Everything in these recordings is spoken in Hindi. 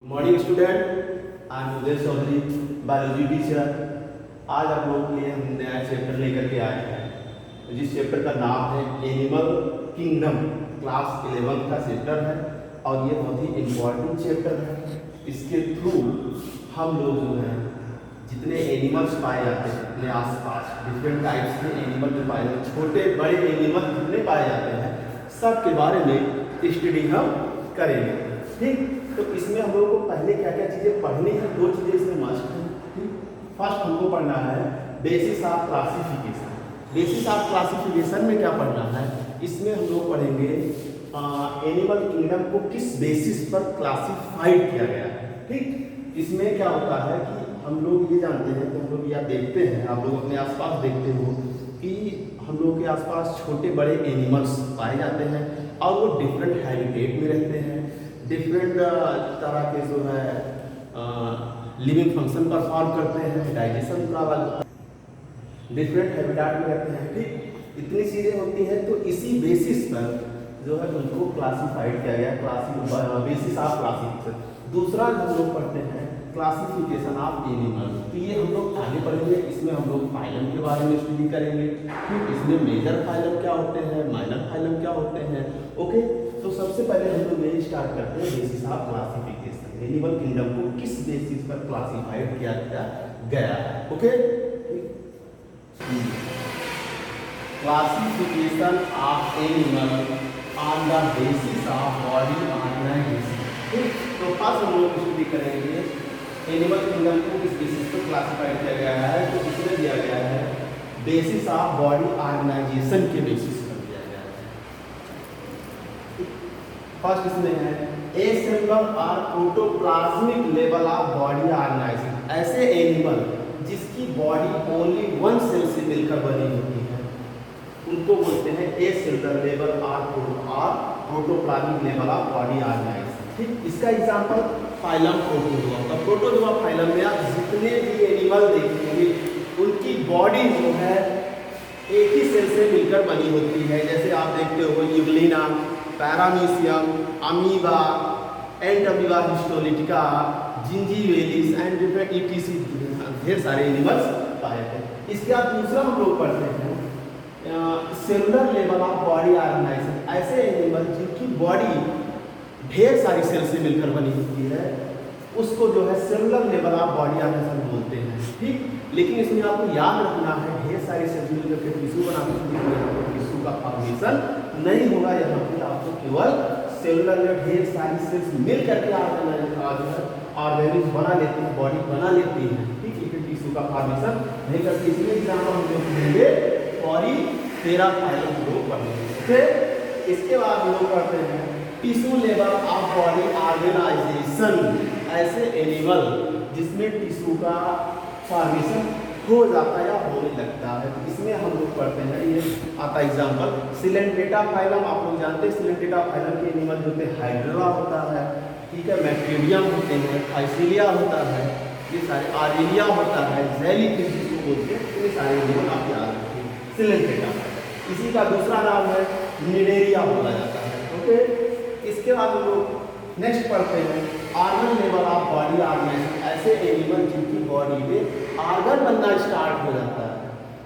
Good morning student, I am Uday Chaudhary, biology teacher. आज आप लोगों के लिए हम नया चैप्टर लेकर के आए हैं, जिस चैप्टर का नाम है एनिमल किंगडम। क्लास 11 का चैप्टर है और ये बहुत ही इम्पोर्टेंट चैप्टर है। इसके थ्रू हम लोग जो है जितने एनिमल्स पाए जाते हैं अपने आसपास, डिफरेंट टाइप्स के एनिमल जो पाए जाते हैं, छोटे बड़े एनिमल जितने पाए जाते हैं, सब के बारे में स्टडी हम करेंगे। ठीक, तो इसमें हम लोगों को पहले क्या क्या चीज़ें पढ़नी है, दो चीज़ें इसमें मस्ट हैं। ठीक, फर्स्ट हमको पढ़ना है basis of classification. Basis of classification में क्या पढ़ना है, इसमें हम लोग पढ़ेंगे एनिमल किंगडम को किस बेसिस पर क्लासिफाइड किया गया है। ठीक, इसमें क्या होता है कि हम लोग ये जानते हैं कि हम लोग या देखते हैं, आप लोग अपने आसपास देखते हो कि हम लोग के आसपास छोटे बड़े एनिमल्स पाए जाते हैं और वो डिफरेंट हैबिटेट में रहते हैं, डिफरेंट तरह के जो है लिविंग फंक्शन परफॉर्म करते हैं, डाइजेशन का अलग डिफरेंट हैबिटेट में रहते हैं। ठीक, इतनी चीज़ें होती हैं, तो इसी बेसिस पर जो है उनको क्लासिफाइड किया गया, बेसिस ऑफ क्लासिफिकेशन। दूसरा हम लोग पढ़ते हैं क्लासिफिकेशन ऑफ एनिमल, तो ये हम लोग आगे पढ़ेंगे। इसमें हम लोग फाइलम के बारे में स्टडी करेंगे। ठीक, इसमें मेजर फाइलम क्या होते हैं, माइनर फाइलम क्या होते हैं। ओके, तो सबसे पहले हम लोग यही स्टार्ट करते हैं basis of classification. Animal kingdom को किस बेसिस पर क्लासिफाइड किया गया है। Okay, classification of animal on the basis of body organisation. तो फर्स्ट हम लोग स्टडी करेंगे एनिमल किंगडम को किस बेसिस पर क्लासिफाइड किया गया है। तो इसमें दिया गया है बेसिस ऑफ बॉडी ऑर्गेनाइजेशन के बेसिस पर दिया गया है। फर्स्ट इसमें है ए सेलुलर और protoplasmic level of body organisation. ऐसे एनिमल जिसकी बॉडी ओनली वन सेल से मिलकर बनी होती है उनको बोलते हैं ए सेलुलर लेवल और protoplasmic level of body organisation. ठीक, इसका एग्जांपल फाइलम प्रोटोजोआ। तो प्रोटोजोआ फाइलम में आप जितने भी एनिमल देखेंगे उनकी बॉडी जो है एक ही सेल से मिलकर बनी होती है। जैसे आप देखते हो euglena, paramecium, amoeba, entamoeba histolytica, gingivalis and different etc, ढेर सारे एनिमल्स पाए हैं। इसके बाद दूसरा हम लोग पढ़ते हैं cellular level of body organisation. ऐसे एनिमल जिनकी बॉडी ढेर सारी सेल से मिलकर बनी होती है उसको जो है cellular level of body organisation बोलते हैं। ठीक, लेकिन इसमें आपको याद रखना है ढेर सारी सेल मिलकर के टिश्यू बनाते हैं, यहाँ पर टिश्यू का फॉर्मेशन नहीं होगा। यहाँ पे आपको केवल सेलुलर में ढेर सारी सेल्स मिल करके ऑर्गेनिज्म बना लेती है, बॉडी बना लेती है। ठीक, लेकिन टिश्यू का फॉर्मेशन नहीं करती। इसलिए एग्जाम्पल हम लोग लेंगे पॉलीफेरा फाइलम लोग पढ़ेंगे। फिर इसके बाद हम लोग पढ़ते हैं tissue level of body organisation. ऐसे एनिमल जिसमें टिश्यू का फॉर्मेशन हो जाता है या होने लगता है, तो इसमें हम लोग पढ़ते हैं, ये आता एग्जांपल सिलेंट्रेटा फाइलम। आप लोग जानते हैं सिलेंट्रेटा फाइलम के एनिमल जो होते हैं हाइड्रा होता है, ठीक है, मैक्रीडियम होते हैं, फाइसीलिया होता है, ये सारे आरेलिया होता है, जेलीफिश जिसको बोलते हैं, ये सारे एनिमल आप याद रखें सिलेंट्रेटा फाइलम। इसी का दूसरा नाम है निडेरिया बोला जाता है। ओके, इसके बाद हम लोग नेक्स्ट पढ़ते हैं organ level of body organisation. ऐसे एनिमल जिनकी बॉडी में ऑर्गन बनना स्टार्ट हो जाता है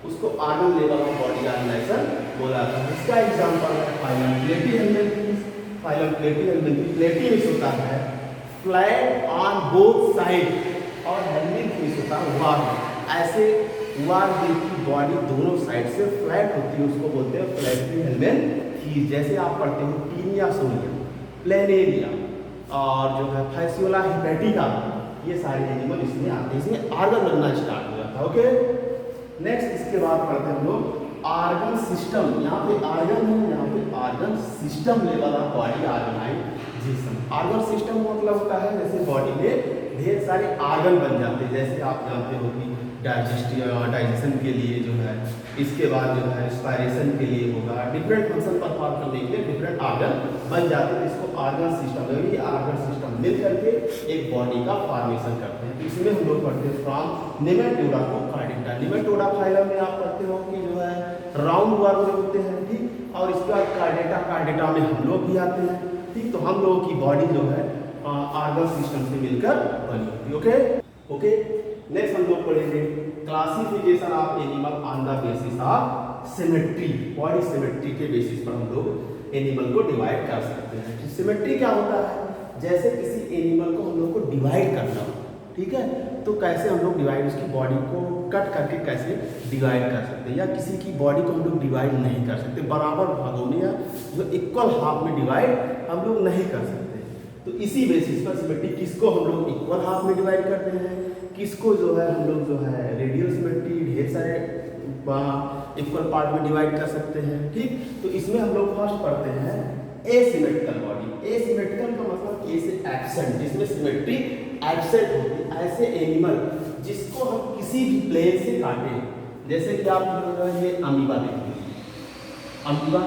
उसको organ level of body organisation बोला जाता है। इसका एग्जांपल है फाइलम प्लेटीहेल्मिन्थेस। फाइलम प्लेटीहेल्मिन्थेस, प्लेटी होता है फ्लैट ऑन बोथ साइड और हेल्मिन्थेस होता है वार्म। ऐसे वार्म जिनकी बॉडी दोनों साइड से फ्लैट होती है उसको बोलते हैं प्लेटीहेल्मिन्थेस। जैसे आप पढ़ते हो टीनिया सोनिया, प्लेनेरिया और जो है फैसियोला हिपैटिका, ये सारे एनिमल इसमें आते हैं, इसमें ऑर्गन बनना स्टार्ट हो जाता है। ओके, नेक्स्ट इसके बाद पढ़ते हैं हम लोग ऑर्गन सिस्टम। यहाँ पे ऑर्गन है, यहाँ पे organ system level of body organisation. Organ system मतलब होता है जैसे बॉडी में ढेर सारे ऑर्गन बन जाते हैं। जैसे आप जानते हो कि डाइजेशन के लिए जो है, इसके बाद जो है रिस्पायरेशन के लिए होगा, डिफरेंट फंक्शन परफॉर्म करने के लिए डिफरेंट ऑर्गन बन जाते हैं। इसको ऑर्गन सिस्टम, ये ऑर्गन सिस्टम मिल करके एक बॉडी का फॉर्मेशन करते हैं। तो इसमें हम लोग पढ़ते हैं from nematoda to chordata. Nematoda phylum में आप पढ़ते हो कि जो है राउंड वर्म होते हैं। ठीक, और इसके बाद कार्डेटा, कार्डेटा में हम लोग भी आते हैं। ठीक, तो हम लोगों की बॉडी जो है आर्गन सिस्टम से मिलकर बनी होती। ओके, नेक्स्ट हम लोग पढ़ेंगे classification of animal on the basis of symmetry. Body symmetry के बेसिस पर हम लोग एनिमल को डिवाइड कर सकते हैं। सिमेट्री क्या होता है? जैसे किसी एनिमल को हम लोग को डिवाइड करना हो, ठीक है, तो कैसे हम लोग डिवाइड, उसकी बॉडी को कट करके कैसे डिवाइड कर सकते हैं, या किसी की बॉडी को हम लोग डिवाइड नहीं कर सकते, बराबर भागों में या जो इक्वल हाफ में डिवाइड हम लोग नहीं कर सकते। तो इसी बेसिस पर सिमेट्री, किसको हम लोग इक्वल हाफ में डिवाइड करते हैं, किसको जो है हम लोग जो है रेडियल सिमेट्री, ढेर सारे इक्वल पार्ट में डिवाइड कर सकते हैं। ठीक, तो इसमें हम लोग फर्स्ट पढ़ते हैं एसिमेट्रिकल बॉडी। एसिमेट्रिकल का मतलब ए से एब्सेंट, जिसमें सिमेट्री एब्सेंट होती है, ऐसे एनिमल जिसको हम किसी भी प्लेन से काटें, जैसे कि आप ये अमीबा देखिए, अमीबा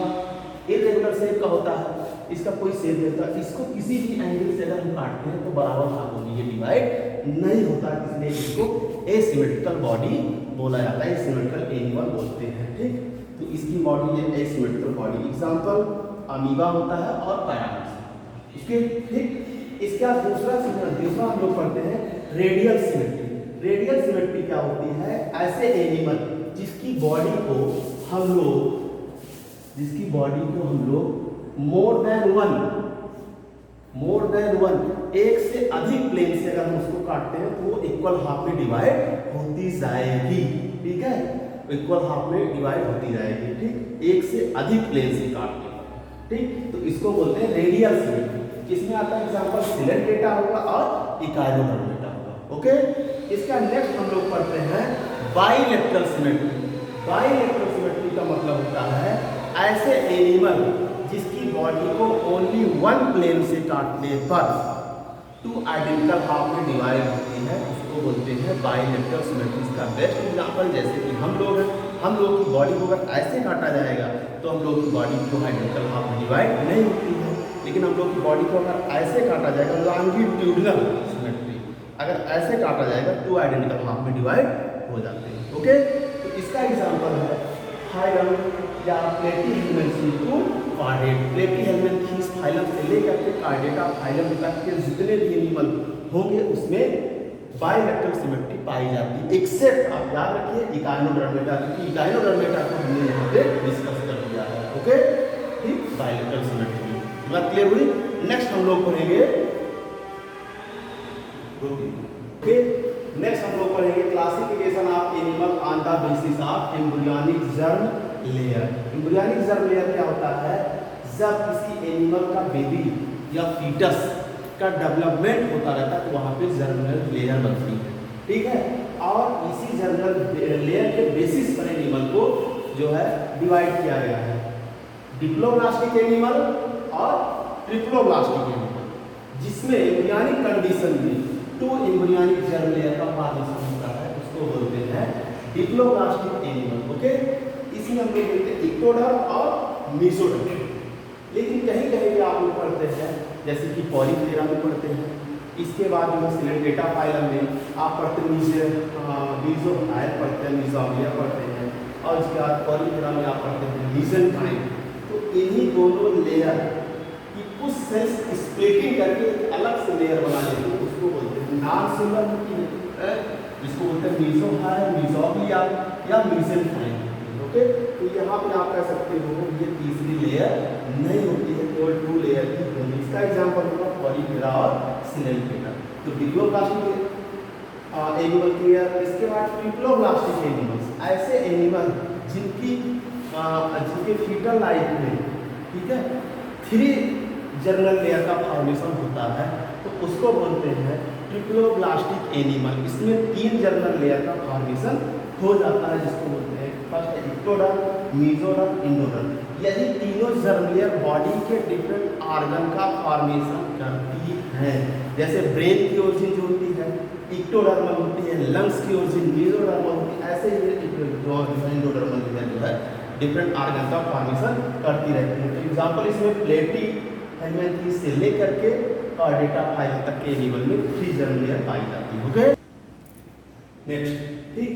इरेगुलर शेप का होता है, इसका कोई शेप नहीं होता, इसको किसी भी एंगल से अगर हम काटते हैं तो बराबर भागों में ये डिवाइड नहीं होता, इसलिए इसको एसिमेट्रिकल बॉडी बोला जाता है, एसिमेट्रिकल एनिमल बोलते हैं। ठीक, तो इसकी बॉडी है एसिमेट्रिकल बॉडी। एग्जांपल अमीबा होता है और पैरामीटर्स इसके। ठीक, इसका दूसरा हम लोग पढ़ते हैं रेडियल सिमेट्री। रेडियल सिमेट्री क्या होती है? ऐसे एनिमल जिसकी बॉडी को हम लोग मोर देन वन एक से अधिक प्लेन से अगर हम उसको काटते हैं तो वो इक्वल हाफ में डिवाइड होती जाएगी। ठीक है, इक्वल हाफ में डिवाइड होती जाएगी। ठीक, एक से अधिक प्लेन से काटते हैं। ठीक, तो इसको बोलते हैं रेडियल सिमेट्री। किसमें आता है? एग्जांपल सिलेंट डेटा होगा और इकाइनोडर्म डेटा होगा। ओके, इसका नेक्स्ट हम लोग पढ़ते हैं बाइलेटरल सिमेट्री। बाइलेटरल सिमेट्री का मतलब होता है ऐसे एनिमल जिसकी बॉडी को ओनली वन प्लेन से काटने पर टू आइडेंटिकल हाफ में डिवाइड होती है, उसको बोलते हैं बाइलेटरल सिमेट्री। इसका बेस्ट एग्जांपल जैसे कि हम लोग हैं, हम लोग की बॉडी को अगर ऐसे काटा जाएगा तो हम लोग की बॉडी टू आइडेंटिकल हाफ में डिवाइड नहीं होती है, लेकिन हम लोग की बॉडी को अगर ऐसे काटा जाएगा, लॉन्गिट्यूडिनल सिमेट्री, अगर ऐसे काटा जाएगा तो आइडेंटिकल हाफ में डिवाइड हो जाते हैं। ओके, तो इसका एग्जांपल है फाइलम या प्लेटीहेल्मिन्थेसी कार्डेट। प्लेटीहेल्मिन्थेसी फाइलम से लेकर के कार्डेटा फाइलम तक के जितने भी एनिमल होंगे उसमें बाइलेटरल सिमेट्री पाई जाती है, एक्सेप्ट आप याद रखिए इकाइनोडर्म डेटा, क्योंकि इकाइनोडर्म डेटा को हमने यहाँ पे डिस्कस कर दिया है। ओके, ठीक, बाइलेटरल सिमेट्री बात क्लियर हुई। नेक्स्ट हम लोग पढ़ेंगे नेक्स्ट हम लोग पढ़ेंगे classification of animal on the basis of embryonic germ layer. Embryonic germ layer क्या होता है? जब किसी एनिमल का बेबी या फीटस का डेवलपमेंट होता रहता है तो वहाँ पे जर्मिनल लेयर बनती है। ठीक है, और इसी जर्मिनल लेयर के बेसिस पर एनिमल को जो है डिवाइड किया गया है, डिप्लोब्लास्टिक एनिमल और ट्रिप्लोब्लास्टिक एनिमल, जिसमें एम्ब्रियोनिक कंडीशन में टू एम्ब्रियोनिक जर्म लेयर का फॉर्मेशन होता है, उसको बोलते हैं डिप्लोब्लास्टिक एनिमल। ओके, इसमें हम लोग बोलते हैं इक्टोडर्म और मेसोडर्म। लेकिन कहीं कहीं भी आप लोग पढ़ते हैं, जैसे कि पॉलीफेरा में पढ़ते हैं, इसके बाद जो है सिलेंडेटा फाइलम में आप पढ़ते हैं मीजोहायर पढ़ते हैं, मीजोग्लिया पढ़ते हैं, और इसके बाद पॉलीफेरा में आप पढ़ते हैं मीसेंकाइम। तो इन्हीं दोनों लेयर की कुछ सेल्स स्प्लिटिंग करके एक अलग से लेयर बना लेते हैं, उसको बोलते हैं नॉन सिंगल है, इसको बोलते हैं मीजोहायर, मीजोग्लिया या मीसेंकाइम। ओके, तो यहाँ पे आप कह सकते हो ये तीसरी लेयर नहीं होती है, केवल टू लेयर की होगी। इसका एग्जांपल होगा पॉलीफेरा और सिलेंडेटा। तो डिप्लोब्लास्टिक एनिमल क्लियर। इसके बाद ट्रिप्लोब्लास्टिक एनिमल्स, ऐसे एनिमल जिनके फीटल लाइफ में, ठीक है, 3 जर्मिनल लेयर का फॉर्मेशन होता है, तो उसको बोलते हैं ट्रिप्लोब्लास्टिक एनिमल। इसमें 3 जर्मिनल लेयर का फॉर्मेशन हो जाता है, जिसको बोलते हैं फर्स्ट है इक्टोडर्म, मेसोडर्म, एंडोडर्म। यदि तीनों जर्म लेयर बॉडी के डिफरेंट ऑर्गन का फॉर्मेशन करती है, जैसे ब्रेन की ओरिजिन जो होती है इक्टोडर्मल होती है, लंग्स की ओरिजिन मेसोडर्मल होती है, ऐसे ही एंडोडर्मल जो है डिफरेंट ऑर्गन का फॉर्मेशन करती रहती है। तो एग्जांपल इसमें प्लेटीहेल्मिन्थेसी से लेकर के कार्डेटा फाइलम तक के एनिमल में 3 जर्म लेयर पाई जाती है। ओके, नेक्स्ट, ठीक,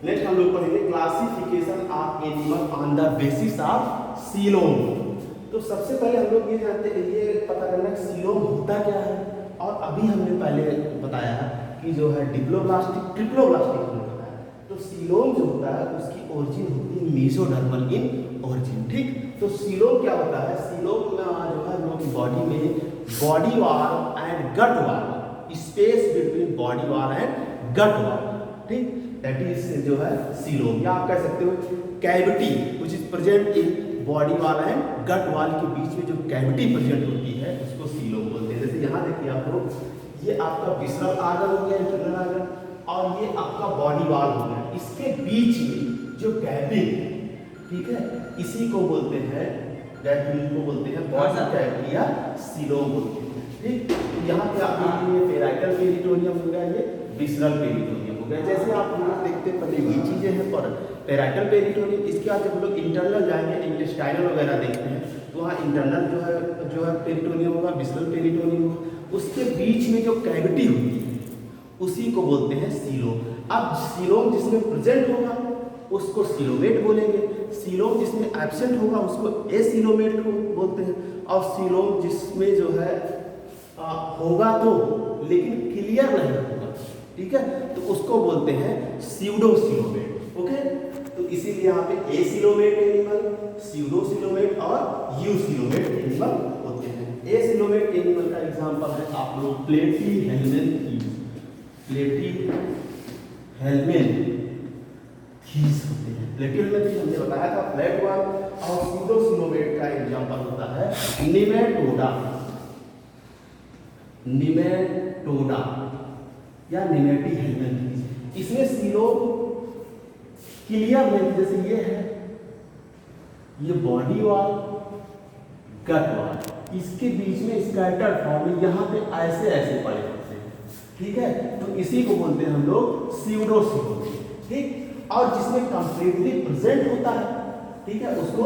नेक्स्ट हम लोग पढ़ेंगे classification of animal on the basis of coelom. तो सबसे पहले हम लोग ये जानते हैं, ये पता करना है सीलोम होता क्या है और अभी हमने पहले बताया कि जो है डिप्लोब्लास्टिक ट्रिप्लोब्लास्टिक होता है, तो सीलोम जो होता है उसकी ओरिजिन होती है मेसोडर्मल इन ओरिजिन। ठीक, तो सीलोम क्या होता है, सीलोम जो है हम लोग की बॉडी में body wall and gut wall, space between body wall and gut wall, ठीक, दैट इज जो है सीलोम। या आप कह सकते हो cavity which is present in body wall and gut wall के बीच में जो कैविटी प्रेजेंट होती है उसको सीलोम बोलते हैं। जैसे यहाँ देखिए आप लोग, ये आपका विसरल आर्गन हो गया, इंटरनल आर्गन, और ये आपका बॉडी वॉल हो गया, इसके बीच में जो गैपिंग, ठीक है, इसी को बोलते हैं गैपिंग को बोलते हैं बॉडी कैविटी या सीलोम बोलते हैं। ठीक, यहाँ पे आप देखिए पेराइटल पेरिटोनियम हो गया, ये विसरल पेरिटोनियम हो गया। जैसे आप लोग देखते हैं पहले ये चीजें हैं पर पेराइटल पेरिटोनियम, इसके बाद जब लोग इंटरनल जाएंगे इंटेस्टाइनल वगैरह देखते हैं तो वहाँ इंटरनल जो है पेरिटोनियम होगा, विसरल पेरिटोनियम होगा, उसके बीच में जो कैविटी होती है उसी को बोलते हैं सीलोम। अब सीलोम जिसमें प्रेजेंट होगा उसको सीलोमेट बोलेंगे, सीलोम जिसमें एब्सेंट होगा उसको एसीलोमेट बोलते हैं, और सीलोम जिसमें जो है होगा तो लेकिन क्लियर नहीं होगा, ठीक है, तो उसको बोलते हैं स्यूडोसीलोमेट। ओके, तो इसीलिए यहाँ पे एसीलोमेट एनिमल, स्यूडोसीलोमेट और यूसीलोमेट एनिमल होते हैं। एसीलोमेट एनिमल का एग्जांपल है आप लोग प्लेटी हेल्मेन थीस, प्लेटी हेल्मेन थीस होते हैं। प्लेटी हेल्मेन थीस हमने बताया था फ्लैट वन, और स्यूडोसीलोमेट का एग्जांपल होता है निमेटोडा, निमेटोडा या निमेटी हेल्मेन थीस। इसमें सीलोम क्लियर नहीं, जैसे ये है, ये बॉडी वॉल गट वॉल, इसके बीच में स्कैटर फॉर्म यहाँ पे ऐसे ऐसे पड़े होते हैं, ठीक है, तो इसी को बोलते हैं हम लोग स्यूडोसीलोमेट। ठीक, और जिसमें कंप्लीटली प्रेजेंट होता है, ठीक है, उसको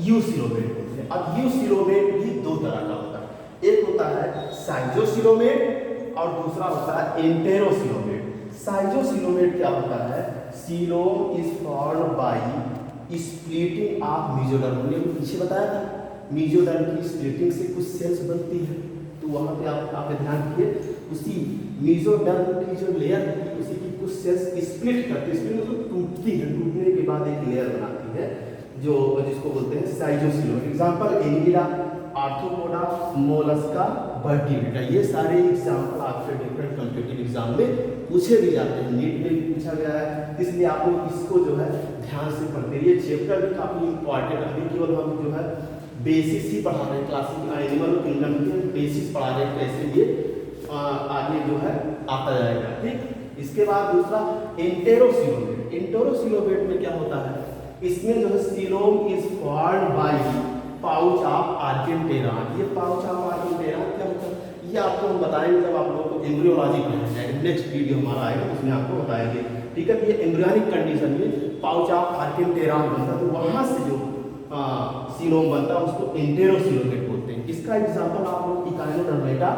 यूसीलोमेट बोलते हैं। अब यूसीलोमेट भी दो तरह का होता है, एक होता है साइजोसीलोमेट और दूसरा होता है एंटेरोसीलोमेट। साइजोसीलोमेट क्या होता है, coelom is formed by splitting of mesoderm, हमने पीछे बताया था मेसोडर्म की स्प्लिटिंग से कुछ सेल्स बनती है, तो वहाँ पे आप ध्यान दीजिए, उसी मेसोडर्म की जो लेयर होती है उसी की कुछ सेल्स स्प्लिट करती है, स्प्लिट मतलब टूटती है, टूटने के बाद एक लेयर बनाती है जो जिसको बोलते हैं साइजोसीलोमेट। एग्जांपल एनिमिडा, आर्थ्रोपोडा, मोलस्का, वर्टिब्रेटा, ये सारे एग्जांपल आपके डिफरेंट कॉम्पिटिटिव एग्जाम में पूछे भी जाते हैं, नीट में भी पूछा गया है, इसलिए आप लोग इसको जो है ध्यान से पढ़ते रहिए। चैप्टर भी काफ़ी इंपॉर्टेंट है, अभी केवल हम जो है बेसिस ही पढ़ा रहे हैं, क्लासिक एनिमल किंगडम के बेसिस पढ़ा रहे हैं, कैसे ये आगे जो है आता जाएगा। ठीक, इसके बाद दूसरा एंटेरोसीलोमेट। एंटेरोसीलोमेट में क्या होता है, इसमें जो है coelom is formed by pouch of archenteron. ये पाउच ऑफ आर्केंटेरॉन क्या होता है, ये आपको हम बताएंगे जब आप लोगों को एम्ब्रियोलॉजी पढ़ाएंगे, नेक्स्ट वीडियो हमारा आएगा उसमें आपको बताएंगे। ठीक है, ये एम्ब्रियोनिक कंडीशन में पाउच ऑफ आर्केंटेरॉन बनता है, तो वहाँ से जो सीलोम बनता है उसको एंटेरोसीलोमेट बोलते हैं। इसका एग्जांपल आप लोग इकाइनोडर्मेटा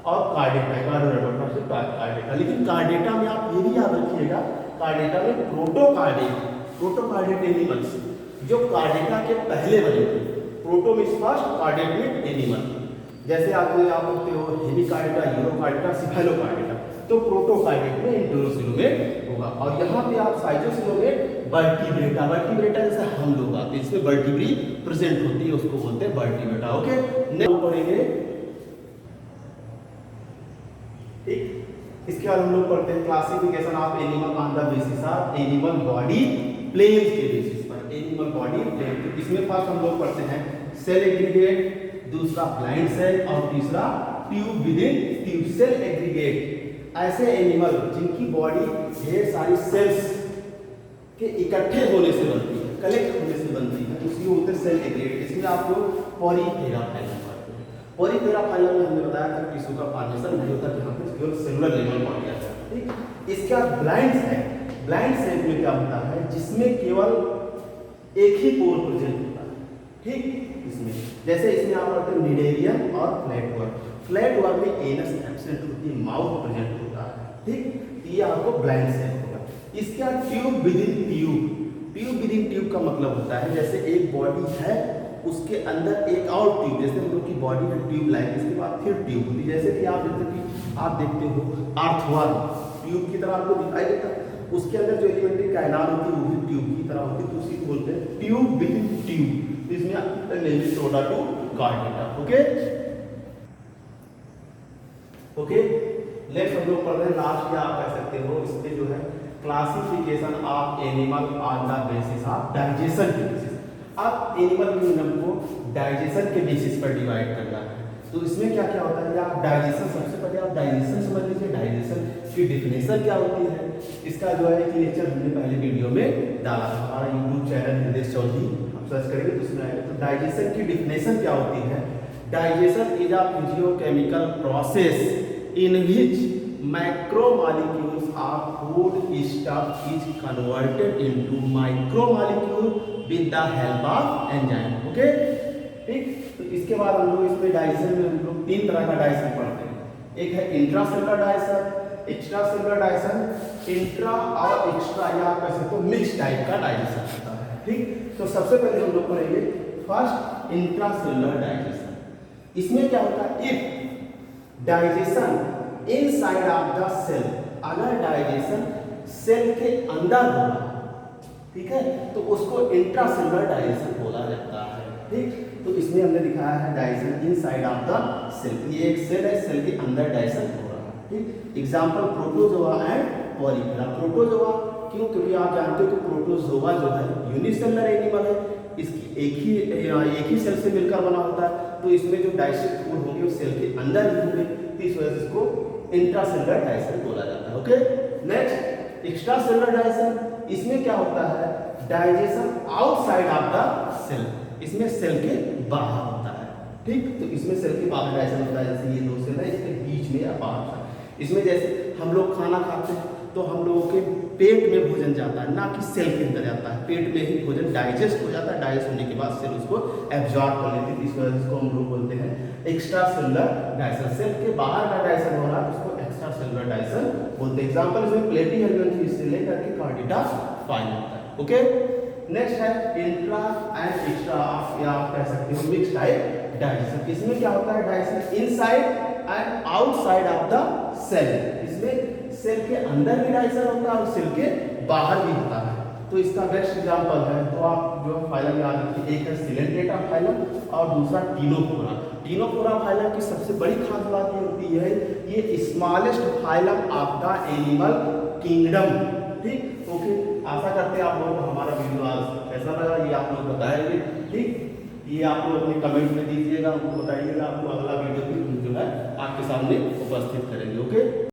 और कार्डेटा, कार्डोडर्मेटा से कार्डेटा। लेकिन कार्डेटा में आप ये भी याद रखिएगा, कार्डेटा में प्रोटोकार्डेट एनिमल्स जो कार्डेटा के पहले बने थे, प्रोटो मींस फर्स्ट, कार्डेट में एनिमल, जैसे आप बोलते हो हेमिकार्डेटा, यूरोकार्डेटा, सिफेलोकार्डेटा, तो प्रोटोकार्डेट में एंटेरोसीलोमेट होगा। और यहाँ पे आप साइजोसीलोमेट वर्टिब्रेटा, वर्टिब्रेटा जैसे हम लोग आते हैं इसमें वर्टिब्री प्रेजेंट होती है, उसको बोलते हैं वर्टिब्रेटा। ओके, नेक्स्ट पढ़ेंगे। ठीक, इसके बाद हम लोग पढ़ते हैं classification of animal on the basis of animal body plans के बेसिस पर, एनिमल बॉडी प्लेन। तो इसमें फर्स्ट हम लोग पढ़ते हैं सेल एग्रीगेट, दूसरा ब्लाइंड सेल और तीसरा tube within tube. Cell aggregate ऐसे एनिमल जिनकी बॉडी ढेर सारी सेल्स के इकट्ठे होने से बनती है, कलेक्ट होने से बनती है, तो उसी होते हैं सेल एग्रीगेट। इसमें आप लोग पॉलीफेरा फाइलम पढ़ते हैं। पॉलीफेरा फाइलम में हमने बताया था टिश्यू का फॉर्मेशन नहीं होता, जहाँ पे केवल सेलुलर लेवल पढ़ गया था। ठीक, इसके बाद ब्लाइंड सेल। ब्लाइंड सेल में क्या होता है, जिसमें केवल एक ही पोर प्रेजेंट होता है। ठीक, इसमें जैसे इसमें आप पढ़ते हैं निडेरियम और फ्लैटवर्म। फ्लैटवर्म में एनस एब्सेंट होती है, माउथ प्रेजेंट होता है। ठीक, ये आपको ब्लाइंड सेल होगा। इसके बाद tube within tube. Tube within tube का मतलब होता है जैसे एक बॉडी है उसके अंदर एक और ट्यूब, जैसे हम लोग की बॉडी में ट्यूब लाइन, इसके बाद फिर ट्यूब होती है। जैसे कि आप देखते हो अर्थवाद ट्यूब की तरह आपको दिखाई देता है, उसके अंदर जो एलिमेंट्री कायनात होती है वो भी ट्यूब की तरह होती है, तो उसी को बोलते हैं ट्यूब विद इन ट्यूब। इसमें नेमी सोडा टू कार्डेटा। ओके नेक्स्ट हम लोग पढ़ रहे हैं लास्ट, या आप कह सकते हो इस पे जो है classification of animal on the basis of digestion के बेसिस। अब एनिमल किंगडम को डाइजेशन के बेसिस पर डिवाइड करना है, तो इसमें क्या क्या होता है, या आप डाइजेशन, सबसे पहले आप डाइजेशन समझ लीजिए। डाइजेशन की डिफिनेशन क्या होती है, इसका जो है लेक्चर हमने पहले वीडियो में डाला था, हमारा यूट्यूब चैनल निर्देश चौधरी, आप सर्च करेंगे तो उसमें आएगा। तो डाइजेशन की डिफिनेशन क्या होती है, digestion is a physiochemical process in which macromolecules of food stuff is converted into micromolecule with the help of enzyme। Okay ठीक। तो इसके बाद हम लोग इसमें डाइजेशन में हम लोग 3 तरह का डाइजेशन पढ़ते हैं। एक है intracellular digestion, extracellular digestion. Intra और एक्स्ट्रा या आप कह सकते हो मिक्स टाइप का डाइजेशन होता है। ठीक, तो सबसे पहले हम लोग पढ़ेंगे फर्स्ट इंट्रासेलुलर डाइजेशन। इसमें क्या होता है, if digestion inside of the cell, अगर डाइजेशन सेल के अंदर होगा, ठीक है, तो उसको इंट्रासेलुलर डाइजेशन बोला जाता है। ठीक, तो इसमें हमने दिखाया है digestion inside of the cell, ये एक सेल है, सेल के अंदर डाइजेशन हो रहा है। ठीक, example protozoa and Porifera. Protozoa क्यों, क्योंकि आप जानते हो कि प्रोटोजोआ जो है यूनिसेलुलर एनिमल है, इसकी एक ही सेल से मिलकर बना होता है, तो इसमें जो डाइजेस्टिव फूड होंगे वो सेल के अंदर ही होंगे, इस वजह से इसको इंट्रासेलुलर डाइजेशन बोला जाता है। Okay next extracellular digestion. इसमें क्या होता है, digestion outside of the cell, इसमें सेल के बाहर होता है। ठीक, तो इसमें सेल के बाहर डाइजेशन होता है, जैसे ये 2 सेल है, इसके बीच में या बाहर। इसमें जैसे हम लोग खाना खाते हैं तो हम लोगों के पेट में भोजन जाता है, ना कि सेल के अंदर जाता है, पेट में ही भोजन डाइजेस्ट हो जाता है, डाइजेस्ट होने के बाद सेल उसको एब्जॉर्ब कर लेती है, इस वजह से इसको हम लोग बोलते हैं एक्स्ट्रासेलुलर डाइजेशन। सेल के बाहर का डाइजेशन हो रहा है उसको एक्स्ट्रासेलुलर डाइजेशन बोलते हैं। एग्जांपल इसमें प्लेटिहेल्मिन्थ से लेकर के कार्डिटा फाइन होता है। ओके नेक्स्ट है इंट्रा एंड एक्स्ट्रा, या आप कह सकते हो मिक्स टाइप डाइजेशन। इसमें क्या होता है, digestion inside and outside of the cell, इसमें सेल के अंदर भी डाइजेशन होता है और सेल के बाहर भी होता है। तो इसका बेस्ट एग्जांपल है, तो आप जो फाइलम याद रखिए, एक है सिलेंट्रेटा फाइलम और दूसरा टीनोफोरा। टीनोफोरा फाइलम की सबसे बड़ी खास बात ये होती है, ये smallest phylum of the animal kingdom. ठीक, ओके, आशा करते हैं आप लोगों को हमारा वीडियो आज कैसा लगा, ये आप लोग बताएंगे। ठीक, ये आप लोग अपने कमेंट में दीजिएगा, हमको बताइएगा, आपको अगला वीडियो भी जो है आपके सामने उपस्थित करेंगे। ओके।